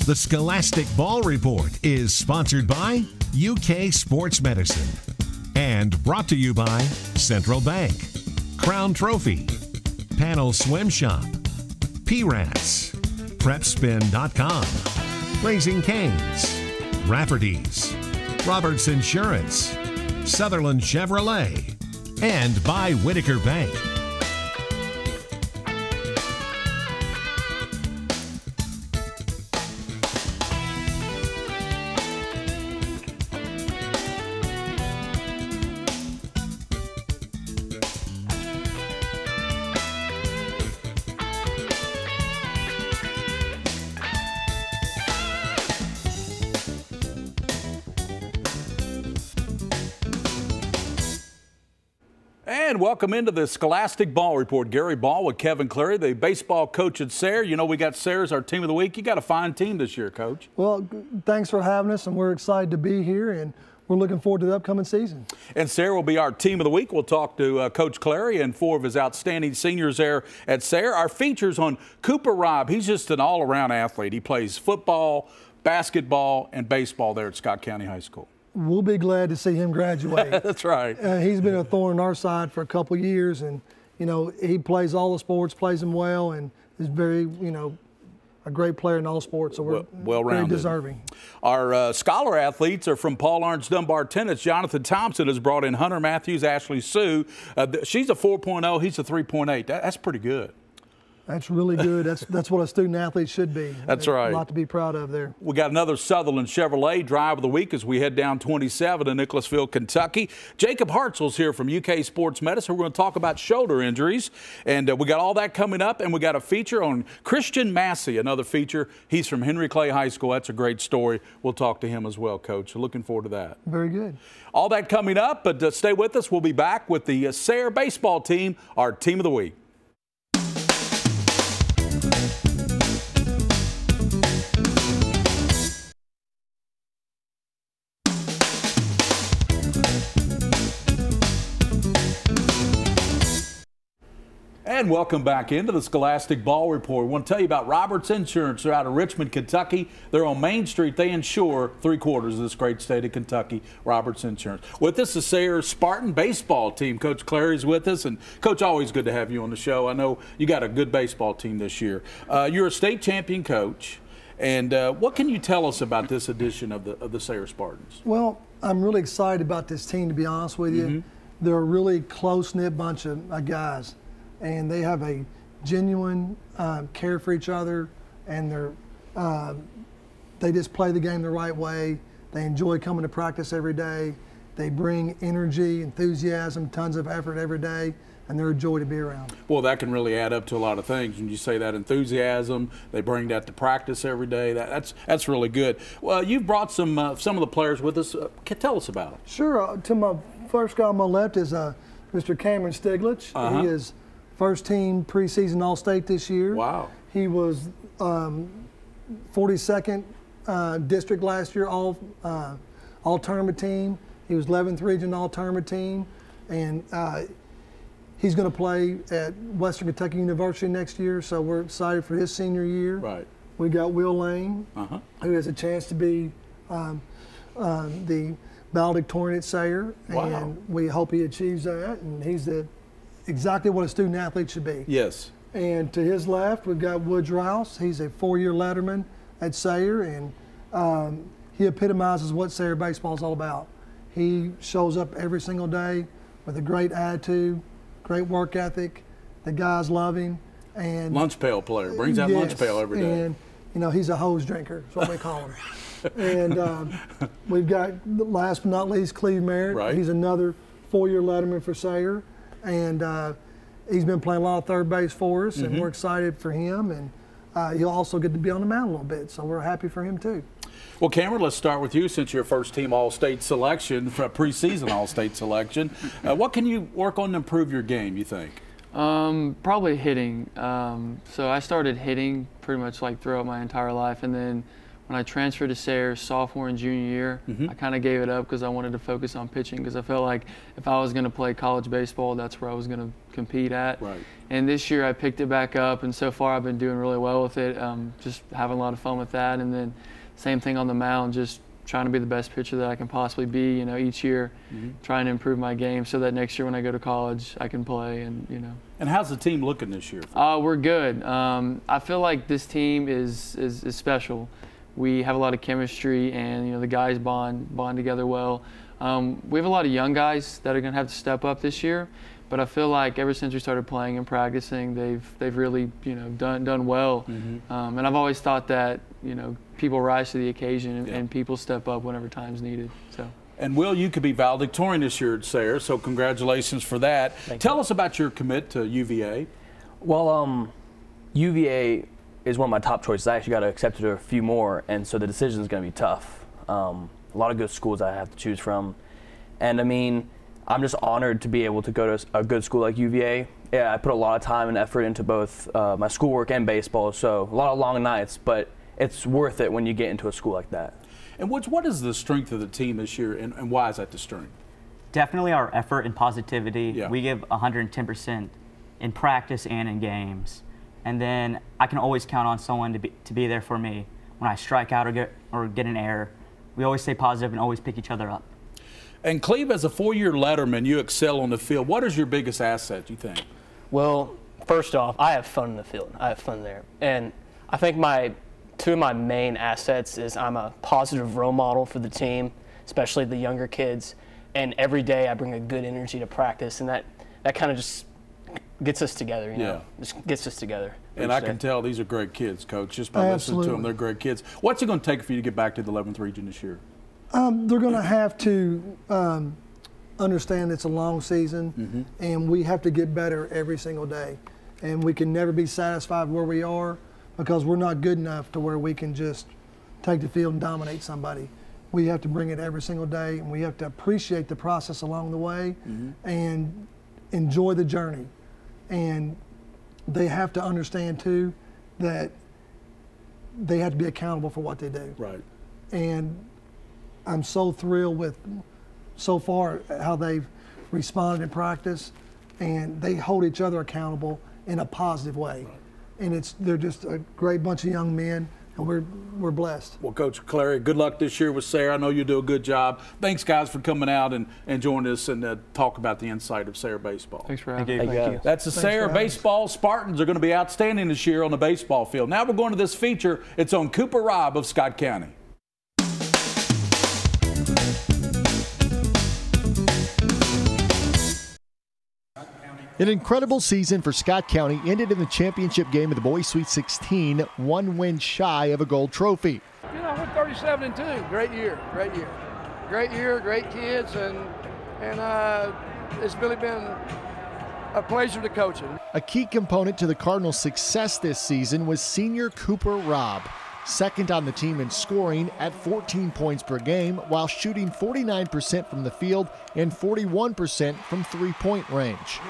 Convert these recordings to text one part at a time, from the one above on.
The Scholastic Ball Report is sponsored by UK Sports Medicine and brought to you by Central Bank, Crown Trophy, Panel Swim Shop, PRATS, PrepSpin.com, Raising Cane's, Rafferty's, Roberts Insurance, Sutherland Chevrolet, and by Whitaker Bank. And welcome into the Scholastic Ball Report. Gary Ball with Kevin Clary, the baseball coach at Sayre. You know, we got Sayre as our team of the week. You got a fine team this year, Coach. Well, thanks for having us, and we're excited to be here, and we're looking forward to the upcoming season. And Sayre will be our team of the week. We'll talk to Coach Clary and 4 of his outstanding seniors there at Sayre. Our features on Cooper Robb. He's just an all-around athlete. He plays football, basketball, and baseball there at Scott County High School. We'll be glad to see him graduate. That's right. He's been a thorn in our side for a couple of years, and, you know, he plays all the sports, plays them well, and is very, you know, a great player in all sports, so we're very deserving. Our scholar athletes are from Paul Arndt's Dunbar Tennis. Jonathan Thompson has brought in Hunter Matthews, Ashley Sue. She's a 4.0, he's a 3.8. That's pretty good. That's really good. That's what a student athlete should be. That's right. A lot to be proud of there. We got another Sutherland Chevrolet drive of the week as we head down 27 to Nicholasville, Kentucky. Jacob Hartzell's here from UK Sports Medicine. We're going to talk about shoulder injuries, and we got all that coming up, and we got a feature on Christian Massey, another feature. He's from Henry Clay High School. That's a great story. We'll talk to him as well, Coach. So looking forward to that. Very good. All that coming up, but stay with us. We'll be back with the Sayre baseball team, our team of the week. And welcome back into the Scholastic Ball Report. We want to tell you about Roberts Insurance. They're out of Richmond, Kentucky. They're on Main Street. They insure 3/4 of this great state of Kentucky, Roberts Insurance. With us, the Sayre Spartan baseball team. Coach Clary's with us. And, Coach, always good to have you on the show. I know you got a good baseball team this year. You're a state champion coach. And what can you tell us about this edition of the Sayre Spartans? Well, I'm really excited about this team, to be honest with you. They're a really close-knit bunch of guys. And they have a genuine care for each other, and they just play the game the right way. They enjoy coming to practice every day. They bring energy, enthusiasm, tons of effort every day, and they're a joy to be around. Well, that can really add up to a lot of things. When you say that enthusiasm, they bring that to practice every day. That's really good. Well, you've brought some of the players with us. Tell us about it. Sure. To my first guy on my left is Mr. Cameron Stiglich. He is first team preseason All-State this year. Wow. He was 42nd district last year, all-tournament team. He was 11th region all-tournament team. And he's going to play at Western Kentucky University next year, so we're excited for his senior year. Right. We got Will Lane, who has a chance to be the valedictorian at Sayre. Wow. And we hope he achieves that, and he's exactly what a student athlete should be. Yes. And to his left, we've got Woods Rouse. He's a 4-year letterman at Sayre, and he epitomizes what Sayre baseball is all about. He shows up every single day with a great attitude, great work ethic. The guys love him. And lunch pail player, brings that lunch pail every day. And, you know, he's a hose drinker, that's what we call him. And we've got, last but not least, Cleve Merritt. Right. He's another 4-year letterman for Sayre. And he's been playing a lot of third base for us, and we're excited for him. And he'll also get to be on the mound a little bit, so we're happy for him too. Well, Cameron, let's start with you since you're first team All-State selection, for a preseason All-State selection. What can you work on to improve your game, you think? Probably hitting. So I started hitting pretty much like throughout my entire life, and then when I transferred to Sayre sophomore and junior year, I kind of gave it up because I wanted to focus on pitching, because I felt like if I was going to play college baseball, that's where I was going to compete at. Right. And this year I picked it back up, and so far I've been doing really well with it, just having a lot of fun with that. And then same thing on the mound, just trying to be the best pitcher that I can possibly be, each year, trying to improve my game so that next year when I go to college, I can play and. And how's the team looking this year? We're good. I feel like this team is special. We have a lot of chemistry, and the guys bond together well. We have a lot of young guys that are going to have to step up this year, but I feel like ever since we started playing and practicing, they've really done well. And I've always thought that people rise to the occasion and people step up whenever time's needed. So. And Will, you could be valedictorian this year at Sayre, so congratulations for that. Tell us about your commit to UVA. Well, UVA is one of my top choices. I actually got accepted to a few more, and so the decision is going to be tough. A lot of good schools I have to choose from. And I mean, I'm just honored to be able to go to a good school like UVA. Yeah, I put a lot of time and effort into both my schoolwork and baseball, so a lot of long nights, but it's worth it when you get into a school like that. And what is the strength of the team this year, and why is that the strength? Definitely our effort and positivity. Yeah. We give 110% in practice and in games. And then I can always count on someone to be there for me when I strike out or get an error. We always stay positive and always pick each other up. And Cleve, as a 4-year letterman, you excel on the field. What is your biggest asset, you think? Well, first off, I have fun in the field. I have fun there. And I think two of my main assets is I'm a positive role model for the team, especially the younger kids. And every day I bring a good energy to practice, and that kind of just gets us together, just gets us together. And I can tell these are great kids, Coach, just by listening to them. They're great kids. What's it going to take for you to get back to the 11th region this year? They're going to have to understand it's a long season, and we have to get better every single day. And we can never be satisfied where we are, because we're not good enough to where we can just take the field and dominate somebody. We have to bring it every single day, and we have to appreciate the process along the way and enjoy the journey. And they have to understand, too, that they have to be accountable for what they do. Right. And I'm so thrilled with, so far, how they've responded in practice, and they hold each other accountable in a positive way. Right. And they're just a great bunch of young men, and we're blessed. Well, Coach Clary, good luck this year with Sayre. I know you do a good job. Thanks, guys, for coming out and joining us and talk about the insight of Sayre baseball. Thanks for having me. Thank you. That's the Sayre baseball Spartans are going to be outstanding this year on the baseball field. Now we're going to this feature. It's on Cooper Robb of Scott County. An incredible season for Scott County ended in the championship game of the Boys Sweet 16, one win shy of a gold trophy. We're 37-2. Great year, great year. Great year, great kids, and it's really been a pleasure to coach them. A key component to the Cardinals' success this season was senior Cooper Robb, second on the team in scoring at 14 points per game while shooting 49% from the field and 41% from three-point range.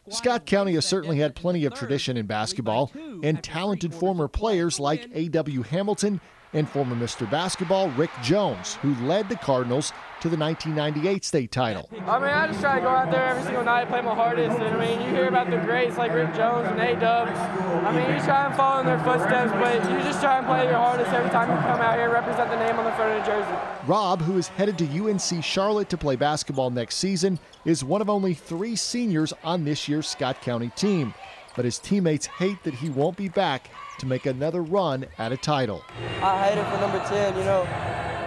Scott County has certainly had plenty of tradition in basketball and talented former players like A.W. Hamilton and former Mr. Basketball Rick Jones, who led the Cardinals to the 1998 state title. I just try to go out there every single night, play my hardest. And you hear about the greats like Rick Jones and A-Dub. You try and follow in their footsteps, but you just try and play your hardest every time you come out here and represent the name on the front of the jersey. Robb, who is headed to UNC Charlotte to play basketball next season, is one of only 3 seniors on this year's Scott County team. But his teammates hate that he won't be back to make another run at a title. I hate it for number 10,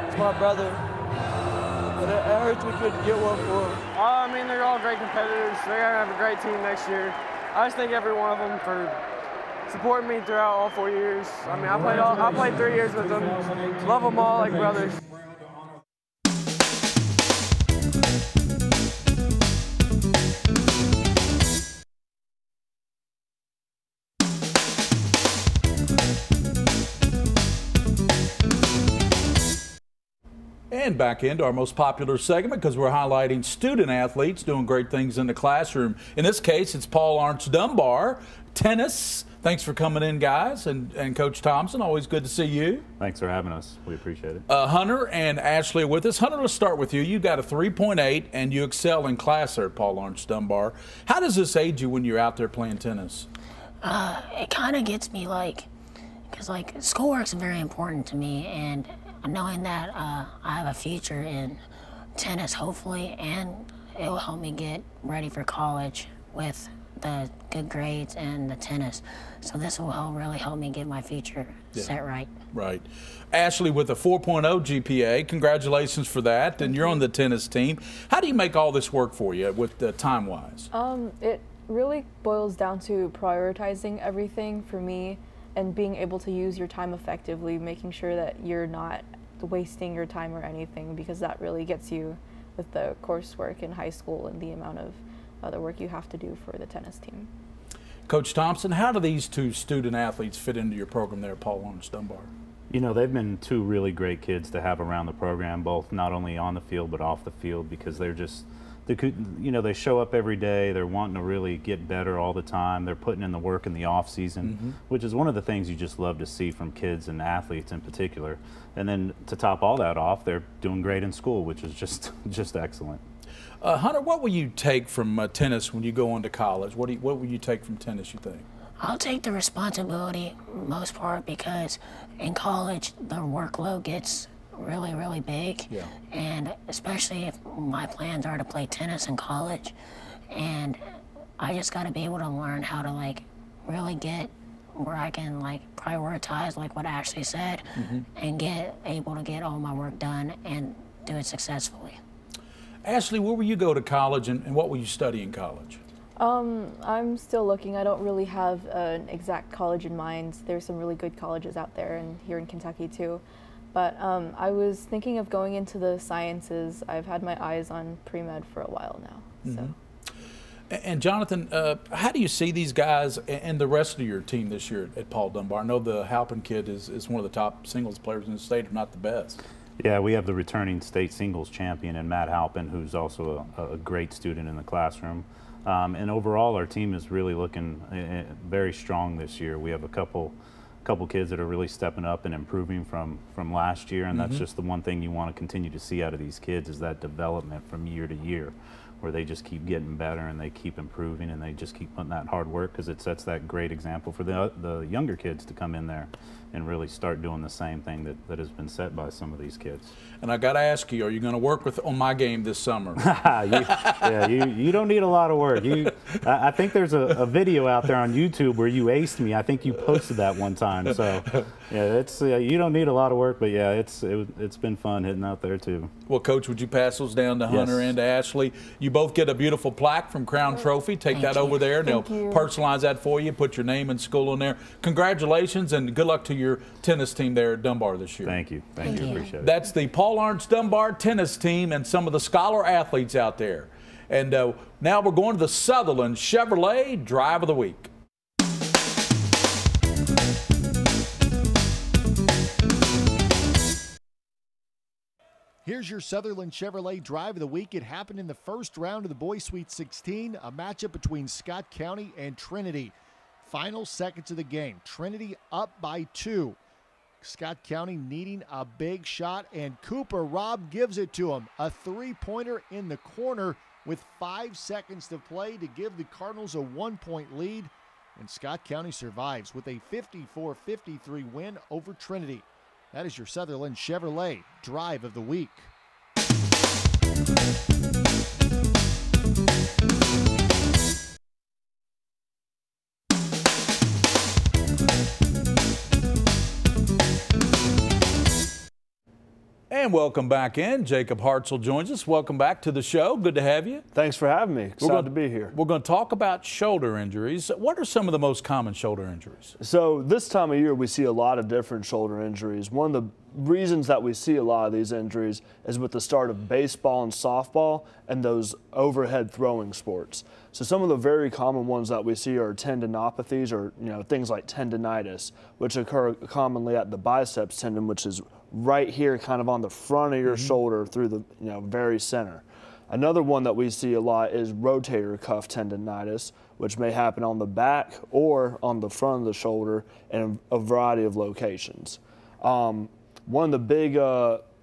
it's my brother. But it hurts we couldn't get one for him. They're all great competitors. They're going to have a great team next year. I just thank every one of them for supporting me throughout all 4 years. I played 3 years with them. Love them all like brothers. And back into our most popular segment, because we're highlighting student athletes doing great things in the classroom. In this case, it's Paul Arntz Dunbar, tennis, Thanks for coming in, guys, and Coach Thompson, always good to see you. Thanks for having us. We appreciate it. Hunter and Ashley are with us. Hunter, let's start with you. You got a 3.8, and you excel in class there at Paul Lawrence Dunbar. How does this aid you when you're out there playing tennis? It kind of gets me, because schoolwork's very important to me, and knowing that I have a future in tennis, hopefully, and it will help me get ready for college with the good grades and the tennis. So this will really help me get my future set right. Right. Ashley, with a 4.0 GPA, congratulations for that. And you're on the tennis team. How do you make all this work for you with time-wise? It really boils down to prioritizing everything for me and being able to use your time effectively, making sure that you're not wasting your time or anything, because that really gets you with the coursework in high school and the amount of the work you have to do for the tennis team. Coach Thompson, how do these two student athletes fit into your program there at Paul Lawrence Dunbar? You know, they've been two really great kids to have around the program, both not only on the field but off the field, because they're just, they show up every day. They're wanting to really get better all the time. They're putting in the work in the off season, which is one of the things you just love to see from kids and athletes in particular. And then to top all that off, they're doing great in school, which is just excellent. Hunter, what will you take from tennis when you go on to college? What will you take from tennis, you think? I'll take the responsibility most part, because in college the workload gets really, really big. Yeah. And especially if my plans are to play tennis in college, and I just got to be able to learn how to really get where I can prioritize, like what Ashley said, and able to get all my work done and do it successfully. Ashley, where will you go to college, and what will you study in college? I'm still looking. I don't really have an exact college in mind. There's some really good colleges out there, and here in Kentucky too. But I was thinking of going into the sciences. I've had my eyes on pre-med for a while now. So. And Jonathan, how do you see these guys and the rest of your team this year at Paul Dunbar? I know the Halpin kid is one of the top singles players in the state, if not the best. Yeah, we have the returning state singles champion in Matt Halpin, who's also a great student in the classroom. And overall, our team is really looking very strong this year. We have a couple kids that are really stepping up and improving from last year, and that's just the one thing you want to continue to see out of these kids, is that development from year to year, where they just keep getting better and they keep improving and they just keep putting that hard work, because it sets that great example for the younger kids to come in there and really start doing the same thing that has been set by some of these kids. And I got to ask you, are you going to work on my game this summer? you don't need a lot of work. I think there's a video out there on YouTube where you aced me. I think you posted that one time. So yeah, it's you don't need a lot of work, but yeah, it's been fun hitting out there too. Well, Coach, would you pass those down to Hunter and to Ashley? You both get a beautiful plaque from Crown Trophy. Take that over there. They'll personalize that for you. Put your name and school in there. Congratulations and good luck to your tennis team there at Dunbar this year. Thank you. Thank you. Appreciate it. That's the Paul Lawrence Dunbar tennis team and some of the scholar athletes out there. And now we're going to the Sutherland Chevrolet Drive of the Week. Here's your Sutherland Chevrolet Drive of the Week. It happened in the first round of the Boys Sweet 16, a matchup between Scott County and Trinity. Final seconds of the game, Trinity up by 2. Scott County needing a big shot, and Cooper Robb gives it to him. A three-pointer in the corner with 5 seconds to play to give the Cardinals a 1-point lead, and Scott County survives with a 54-53 win over Trinity. That is your Sutherland Chevrolet Drive of the Week. And welcome back in. Jacob Hartzell joins us. Welcome back to the show. Good to have you. Thanks for having me. Excited to be here. We're going to talk about shoulder injuries. What are some of the most common shoulder injuries? So this time of year we see a lot of different shoulder injuries. One of the reasons that we see a lot of these injuries is with the start of baseball and softball and those overhead throwing sports. So some of the very common ones that we see are tendinopathies, or things like tendinitis, which occur commonly at the biceps tendon, which is right here kind of on the front of your shoulder through the very center. Another one that we see a lot is rotator cuff tendinitis, which may happen on the back or on the front of the shoulder in a variety of locations. One of the big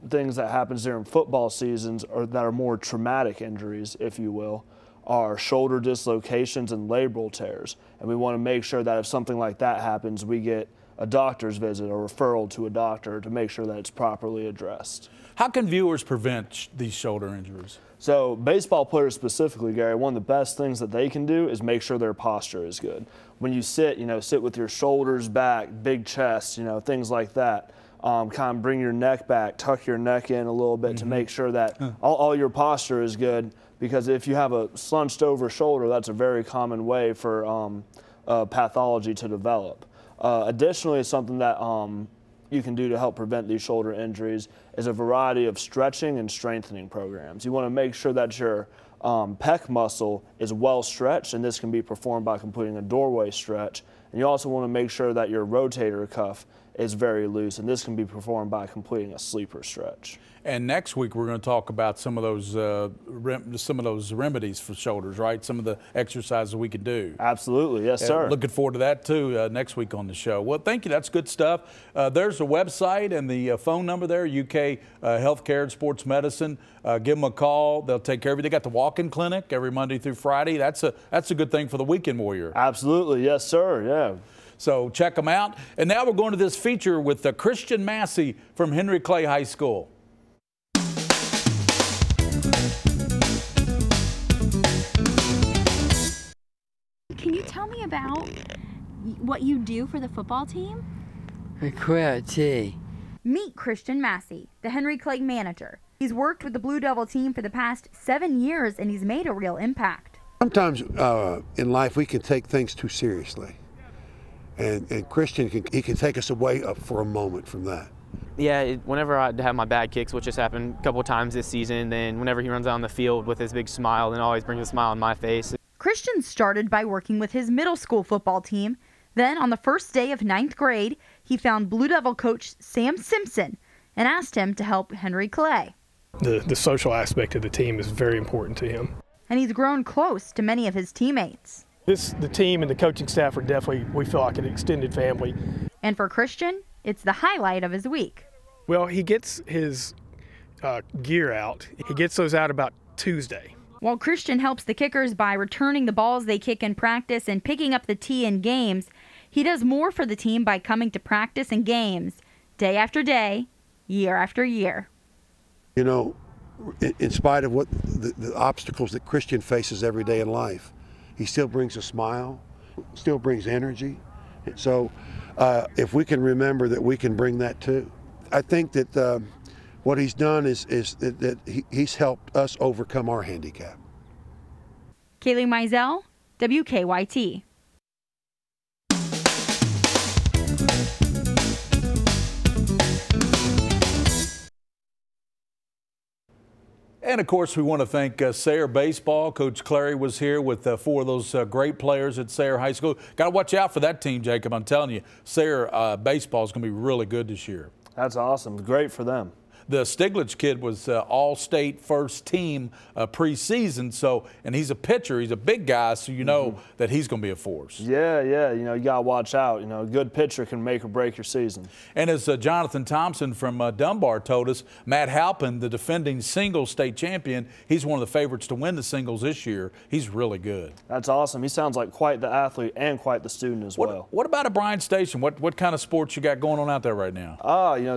things that happens during football seasons that are more traumatic injuries, if you will, are shoulder dislocations and labral tears. And we want to make sure that if something like that happens, we get a doctor's visit or referral to a doctor to make sure that it's properly addressed. How can viewers prevent these shoulder injuries? So baseball players specifically, Gary, one of the best things that they can do is make sure their posture is good. When you sit, sit with your shoulders back, big chest, things like that. Kind of bring your neck back, tuck your neck in a little bit to make sure that all your posture is good, because if you have a slunched over shoulder, that's a very common way for pathology to develop. Additionally, something that you can do to help prevent these shoulder injuries is a variety of stretching and strengthening programs. You want to make sure that your pec muscle is well stretched, and this can be performed by completing a doorway stretch. And you also want to make sure that your rotator cuff is very loose, and this can be performed by completing a sleeper stretch. And next week we're going to talk about some of those remedies for shoulders, right? Some of the exercises we can do. Absolutely, yes, sir. Looking forward to that too next week on the show. Well, thank you. That's good stuff. There's a website and the phone number there, UK Healthcare and Sports Medicine. Give them a call. They'll take care of you. They got the walk-in clinic every Monday through Friday. That's a good thing for the weekend warrior. Absolutely, yes, sir. Yeah. So check them out. And now we're going to this feature with Christian Massey from Henry Clay High School. Can you tell me about what you do for the football team? Karate. Meet Christian Massey, the Henry Clay manager. He's worked with the Blue Devil team for the past 7 years, and he's made a real impact. Sometimes in life we can take things too seriously. And Christian, he can take us away for a moment from that. Yeah, whenever I have my bad kicks, which has happened a couple of times this season, then whenever he runs out on the field with his big smile, then always brings a smile on my face. Christian started by working with his middle school football team. Then on the first day of 9th grade, he found Blue Devil coach Sam Simpson and asked him to help Henry Clay. The social aspect of the team is very important to him. And he's grown close to many of his teammates. The team and the coaching staff are definitely, we feel like, an extended family. And for Christian, it's the highlight of his week. Well, he gets his gear out. He gets those out about Tuesday. While Christian helps the kickers by returning the balls they kick in practice and picking up the tee in games, he does more for the team by coming to practice and games day after day, year after year. In spite of what the obstacles that Christian faces every day in life, he still brings a smile, still brings energy. And so if we can remember that we can bring that too. I think that what he's done is that he's helped us overcome our handicap. Kaylee Mizell, WKYT. And, of course, we want to thank Sayre Baseball. Coach Clary was here with 4 of those great players at Sayre High School. Got to watch out for that team, Jacob. I'm telling you, Sayre Baseball is going to be really good this year. That's awesome. Great for them. The Stiglitz kid was all-state first team preseason, and he's a pitcher. He's a big guy, so you know that he's going to be a force. Yeah, you got to watch out. A good pitcher can make or break your season. And as Jonathan Thompson from Dunbar told us, Matt Halpin, the defending singles state champion, he's one of the favorites to win the singles this year. He's really good. That's awesome. He sounds like quite the athlete and quite the student as well. What about at Bryan Station? What kind of sports you got going on out there right now?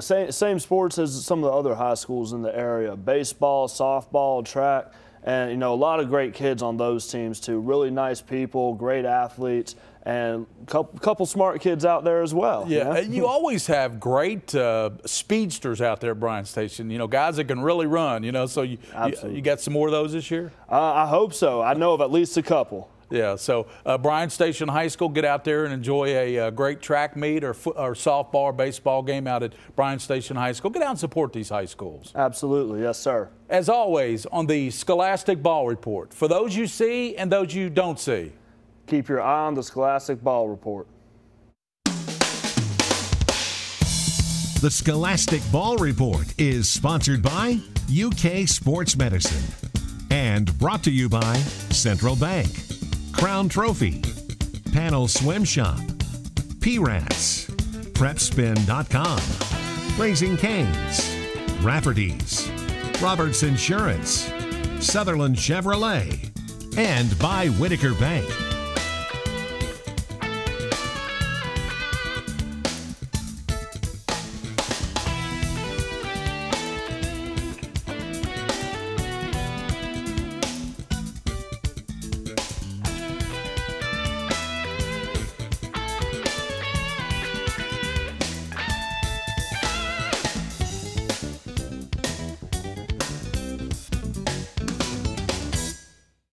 Same sports as some of the other high schools in the area. Baseball, softball, track, and a lot of great kids on those teams too. Really nice people, great athletes, and a couple smart kids out there as well. Yeah, you always have great speedsters out there at Bryan Station, guys that can really run, so you got some more of those this year? I hope so. I know of at least a couple. Yeah, so Bryan Station High School, get out there and enjoy a great track meet or softball or baseball game out at Bryan Station High School. Get out and support these high schools. Absolutely, yes, sir. As always, on the Scholastic Ball Report, for those you see and those you don't see, keep your eye on the Scholastic Ball Report. The Scholastic Ball Report is sponsored by UK Sports Medicine and brought to you by Central Bank, Crown Trophy, Panel Swim Shop, P-Rats, PrepSpin.com, Raising Cane's, Rafferty's, Roberts Insurance, Sutherland Chevrolet, and by Whitaker Bank.